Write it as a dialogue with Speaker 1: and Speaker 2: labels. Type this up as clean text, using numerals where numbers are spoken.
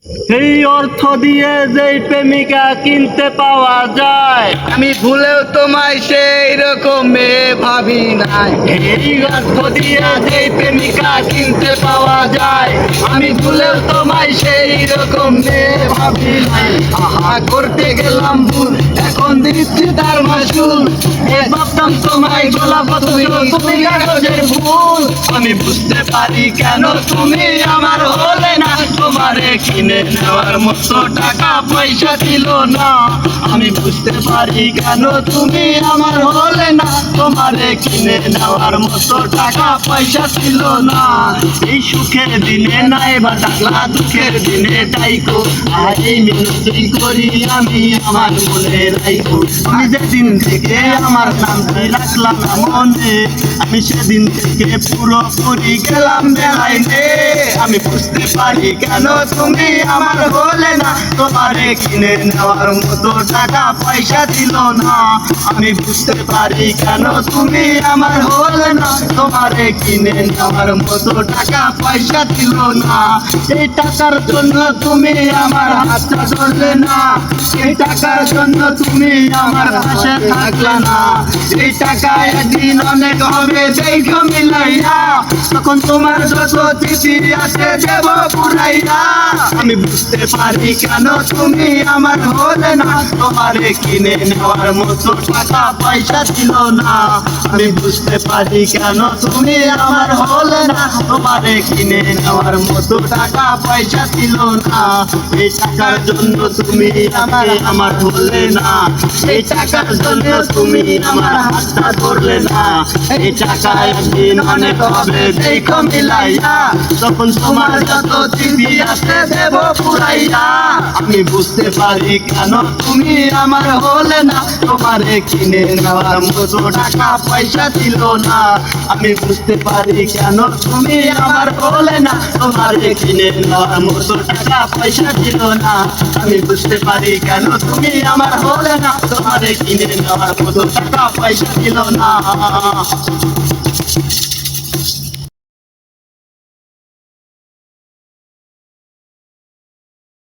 Speaker 1: এই অর্থ দিয়ে যেই প্রেমিকা কিনতে পাওয়া যায়,
Speaker 2: আমি ভুলেও তোমায় সেই রকম মেয়ে ভাবি নাই।
Speaker 1: এই অর্থ দিয়ে যেই প্রেমিকা কিনতে পাওয়া যায়,
Speaker 2: আমি ভুলেও তোমায় সেই রকম মেয়ে ভাবি নাই। আহা করতে গেলাম ভুল, এখন দিচ্ছি তার মাসুল। ভাবতাম তোমায় গোলাপ তুমি কাগজের ফুল। আমি বুঝতে পারি কেন তুমি আমার হলে না, তোমারে কিনে নেওয়ার মতো টাকা পয়সা ছিল না। আমি বুঝতে পারি কেন তুমি আমার হলে না, তোমারে কিনে নেওয়ার মতো টাকা পয়সা ছিল না।
Speaker 1: এই সুখের দিনে নাই বা টাকলা, দুঃখের দিনে তাইকো, আর এই মিনতি করি আমি আমার মনে রাইকো। তুমি যেদিন থেকে আমার নামটি রাখলাম না মনে, আমি সেদিন থেকে পুরোপুরি গেলাম বেলাইনে।
Speaker 2: আমি বুঝতে পারি কেন তুমি আমার হলে না, তোমারে কিনে নেওয়ার মতো টাকা পয়সা ছিল না। আমি বুঝতে পারি কেন তুমি আমার হলে না, তোমারে কিনে নেওয়ার মতো টাকা পয়সা ছিল না। এই টাকার জন্য তুমি আমার হাতটা ধরলে না, এই টাকার জন্য তুমি আমার পাশে থাকলে না। এই টাকা একদিন অনেক হবে দেখো মিলাইয়া, তখন তোমার যত চিঠি আছে দেব পুরাইয়া। আমি বুঝতে পারি কেন তুমি আমার হলে না, তোমারে কিনে নেওয়ার মতো টাকা পয়সা ছিল না। আমি বুঝতে পারি কেন তুমি আমার হলে না, তোমারে কিনে নেওয়ার মতো টাকা পয়সা ছিল না। এই টাকার জন্য তুমি আমার হলে না, এই টাকার জন্য তুমি আমার হাতটা ধরলে না। এই টাকা একদিন অনেক হবে দেখো মিলাইয়া, তখন তোমার যত চিঠি আছে দেব পুরাইয়া। আমি বুঝতে পারি কেন তুমি আমার হলে না, তোমারে কিনে নেওয়ার মতো টাকা পয়সা ছিল না। আমি বুঝতে পারি কেন তুমি আমার হলে না, তোমারে কিনে নেওয়ার মতো টাকা পয়সা ছিল না। আমি বুঝতে পারি কেন তুমি আমার হলে না, তোমারে কিনে নেওয়ার মতো টাকা পয়সা ছিল না।